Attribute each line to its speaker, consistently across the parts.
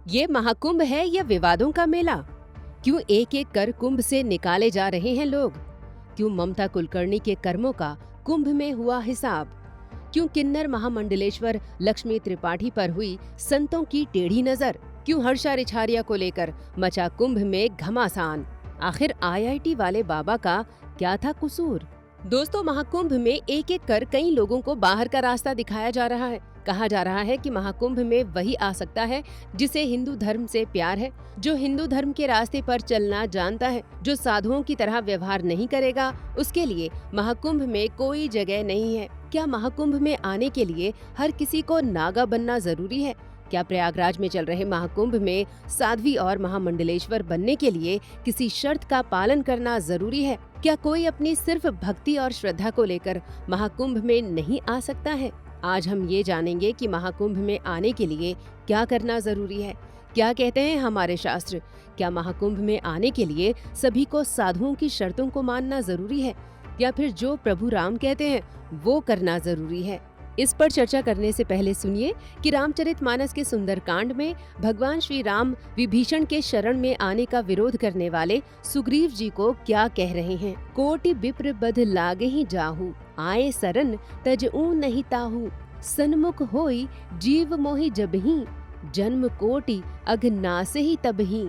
Speaker 1: ये महाकुंभ है या विवादों का मेला? क्यों एक एक कर कुंभ से निकाले जा रहे हैं लोग? क्यों ममता कुलकर्णी के कर्मों का कुंभ में हुआ हिसाब? क्यों किन्नर महामंडलेश्वर लक्ष्मी त्रिपाठी पर हुई संतों की टेढ़ी नजर? क्यों हर्षा रिछारिया को लेकर मचा कुंभ में घमासान? आखिर आईआईटी वाले बाबा का क्या था कसूर? दोस्तों, महाकुंभ में एक एक कर कई लोगों को बाहर का रास्ता दिखाया जा रहा है। कहा जा रहा है कि महाकुंभ में वही आ सकता है जिसे हिंदू धर्म से प्यार है, जो हिंदू धर्म के रास्ते पर चलना जानता है, जो साधुओं की तरह व्यवहार नहीं करेगा, उसके लिए महाकुंभ में कोई जगह नहीं है। क्या महाकुंभ में आने के लिए हर किसी को नागा बनना जरूरी है? क्या प्रयागराज में चल रहे महाकुंभ में साध्वी और महामंडलेश्वर बनने के लिए किसी शर्त का पालन करना जरूरी है? क्या कोई अपनी सिर्फ भक्ति और श्रद्धा को लेकर महाकुंभ में नहीं आ सकता है? आज हम ये जानेंगे कि महाकुंभ में आने के लिए क्या करना जरूरी है। क्या कहते हैं हमारे शास्त्र? क्या महाकुंभ में आने के लिए सभी को साधुओं की शर्तों को मानना जरूरी है, या फिर जो प्रभु राम कहते हैं वो करना जरूरी है? इस पर चर्चा करने से पहले सुनिए कि रामचरितमानस के सुंदरकांड में भगवान श्री राम विभीषण के शरण में आने का विरोध करने वाले सुग्रीव जी को क्या कह रहे हैं। कोटि विप्र बध लागे ही जाहू, आए सरन तजऊ नहीं ताहू, सन्मुख होई जीव मोहि जबहि, जन्म कोटि अघ नासे ही तबहि।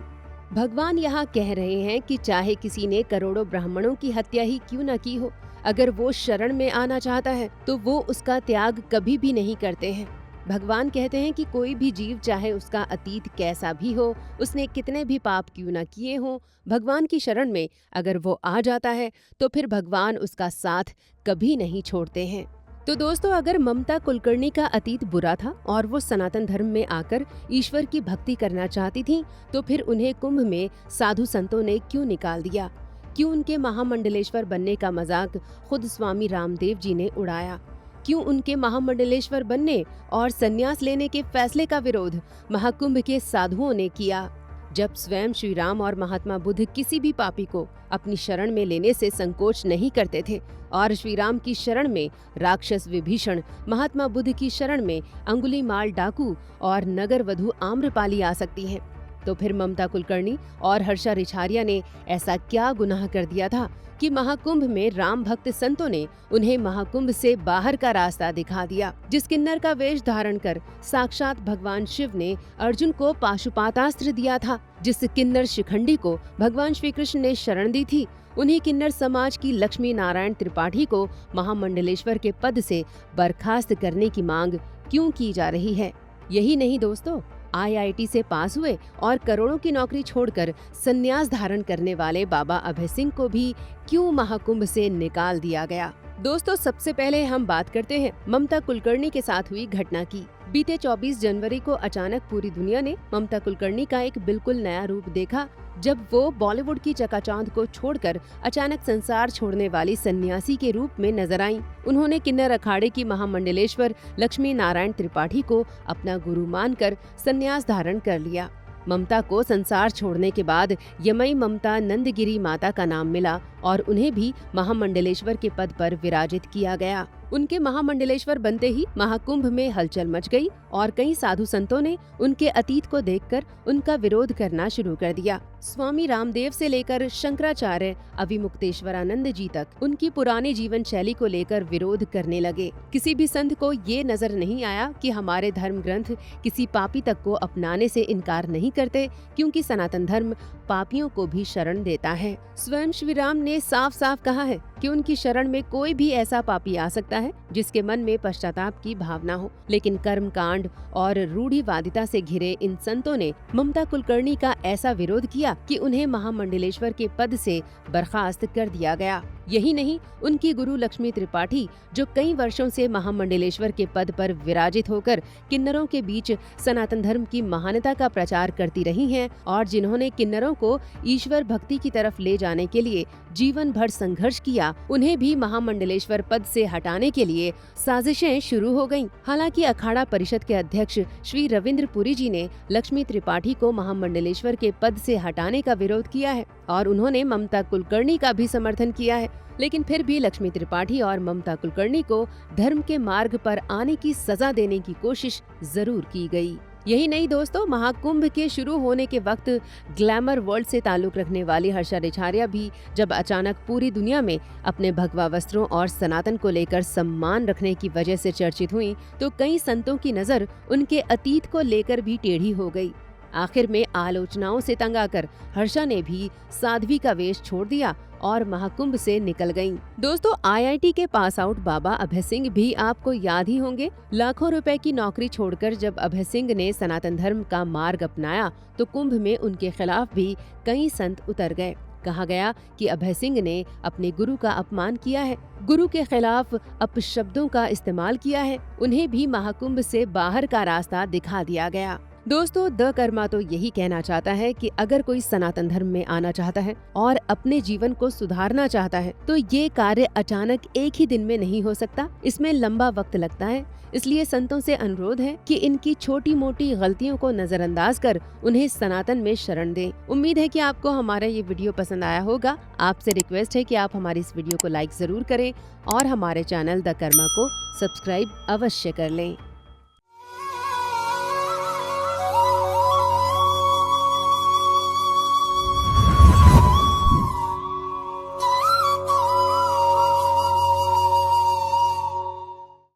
Speaker 1: भगवान यहाँ कह रहे हैं कि चाहे किसी ने करोड़ों ब्राह्मणों की हत्या ही क्यों न की हो, अगर वो शरण में आना चाहता है तो वो उसका त्याग कभी भी नहीं करते हैं। भगवान कहते हैं कि कोई भी जीव, चाहे उसका अतीत कैसा भी हो, उसने कितने भी पाप क्यों न किए हों, भगवान की शरण में अगर वो आ जाता है तो फिर भगवान उसका साथ कभी नहीं छोड़ते हैं। तो दोस्तों, अगर ममता कुलकर्णी का अतीत बुरा था और वो सनातन धर्म में आकर ईश्वर की भक्ति करना चाहती थीं, तो फिर उन्हें कुंभ में साधु संतों ने क्यों निकाल दिया? क्यों उनके महामंडलेश्वर बनने का मजाक खुद स्वामी रामदेव जी ने उड़ाया? क्यों उनके महामंडलेश्वर बनने और संन्यास लेने के फैसले का विरोध महाकुंभ के साधुओं ने किया? जब स्वयं श्री राम और महात्मा बुद्ध किसी भी पापी को अपनी शरण में लेने से संकोच नहीं करते थे, और श्री राम की शरण में राक्षस विभीषण, महात्मा बुद्ध की शरण में अंगुलीमाल डाकू और नगर वधु आम्रपाली आ सकती हैं, तो फिर ममता कुलकर्णी और हर्षा रिछारिया ने ऐसा क्या गुनाह कर दिया था कि महाकुंभ में राम भक्त संतों ने उन्हें महाकुंभ से बाहर का रास्ता दिखा दिया? जिस किन्नर का वेश धारण कर साक्षात भगवान शिव ने अर्जुन को पाशुपातास्त्र दिया था, जिस किन्नर शिखंडी को भगवान श्री कृष्ण ने शरण दी थी, उन्हीं किन्नर समाज की लक्ष्मी नारायण त्रिपाठी को महामंडलेश्वर के पद से बर्खास्त करने की मांग क्यों की जा रही है? यही नहीं दोस्तों, आईआईटी से पास हुए और करोड़ों की नौकरी छोड़कर संन्यास धारण करने वाले बाबा अभय सिंह को भी क्यों महाकुंभ से निकाल दिया गया? दोस्तों, सबसे पहले हम बात करते हैं ममता कुलकर्णी के साथ हुई घटना की। बीते 24 जनवरी को अचानक पूरी दुनिया ने ममता कुलकर्णी का एक बिल्कुल नया रूप देखा, जब वो बॉलीवुड की चकाचौंध को छोड़कर अचानक संसार छोड़ने वाली सन्यासी के रूप में नजर आईं। उन्होंने किन्नर अखाड़े की महामंडलेश्वर लक्ष्मी नारायण त्रिपाठी को अपना गुरु मानकर संन्यास धारण कर लिया। ममता को संसार छोड़ने के बाद यमई ममता नंदगिरी माता का नाम मिला और उन्हें भी महामंडलेश्वर के पद पर विराजित किया गया। उनके महामंडलेश्वर बनते ही महाकुंभ में हलचल मच गई और कई साधु संतों ने उनके अतीत को देखकर उनका विरोध करना शुरू कर दिया। स्वामी रामदेव से लेकर शंकराचार्य अविमुक्तेश्वरानंद जी तक उनकी पुरानी जीवन शैली को लेकर विरोध करने लगे। किसी भी संत को ये नजर नहीं आया कि हमारे धर्म ग्रंथ किसी पापी तक को अपनाने से इनकार नहीं करते, क्योंकि सनातन धर्म पापियों को भी शरण देता है। स्वयं श्री राम ने साफ साफ कहा है कि उनकी शरण में कोई भी ऐसा पापी आ सकता है जिसके मन में पश्चाताप की भावना हो। लेकिन कर्म कांड और रूढ़िवादिता से घिरे इन संतों ने ममता कुलकर्णी का ऐसा विरोध किया कि उन्हें महामंडलेश्वर के पद से बर्खास्त कर दिया गया। यही नहीं, उनकी गुरु लक्ष्मी त्रिपाठी, जो कई वर्षों से महामंडलेश्वर के पद पर विराजित होकर किन्नरों के बीच सनातन धर्म की महानता का प्रचार करती रही हैं और जिन्होंने किन्नरों को ईश्वर भक्ति की तरफ ले जाने के लिए जीवन भर संघर्ष किया, उन्हें भी महामंडलेश्वर पद से हटाने के लिए साजिशें शुरू हो गयीं। हालांकि अखाड़ा परिषद के अध्यक्ष श्री रविंद्र पुरी जी ने लक्ष्मी त्रिपाठी को महामंडलेश्वर के पद से हटाने का विरोध किया है और उन्होंने ममता कुलकर्णी का भी समर्थन किया है, लेकिन फिर भी लक्ष्मी त्रिपाठी और ममता कुलकर्णी को धर्म के मार्ग पर आने की सजा देने की कोशिश जरूर की गई। यही नहीं दोस्तों, महाकुंभ के शुरू होने के वक्त ग्लैमर वर्ल्ड से ताल्लुक रखने वाली हर्षा रेछारिया भी जब अचानक पूरी दुनिया में अपने भगवा वस्त्रों और सनातन को लेकर सम्मान रखने की वजह से चर्चित हुई, तो कई संतों की नजर उनके अतीत को लेकर भी टेढ़ी हो गई। आखिर में आलोचनाओं से तंग आकर हर्षा ने भी साध्वी का वेश छोड़ दिया और महाकुंभ से निकल गईं। दोस्तों, आईआईटी के पास आउट बाबा अभय सिंह भी आपको याद ही होंगे। लाखों रुपए की नौकरी छोड़कर जब अभय सिंह ने सनातन धर्म का मार्ग अपनाया तो कुंभ में उनके खिलाफ भी कई संत उतर गए। कहा गया कि अभय सिंह ने अपने गुरु का अपमान किया है, गुरु के खिलाफ अपशब्दों का इस्तेमाल किया है। उन्हें भी महाकुंभ से बाहर का रास्ता दिखा दिया गया। दोस्तों, द कर्मा तो यही कहना चाहता है कि अगर कोई सनातन धर्म में आना चाहता है और अपने जीवन को सुधारना चाहता है तो ये कार्य अचानक एक ही दिन में नहीं हो सकता, इसमें लंबा वक्त लगता है। इसलिए संतों से अनुरोध है कि इनकी छोटी मोटी गलतियों को नजरअंदाज कर उन्हें सनातन में शरण दें। उम्मीद है कि आपको हमारा ये वीडियो पसंद आया होगा। आपसे रिक्वेस्ट है कि आप हमारी इस वीडियो को लाइक जरूर करें और हमारे चैनल द कर्मा को सब्सक्राइब अवश्य कर लें।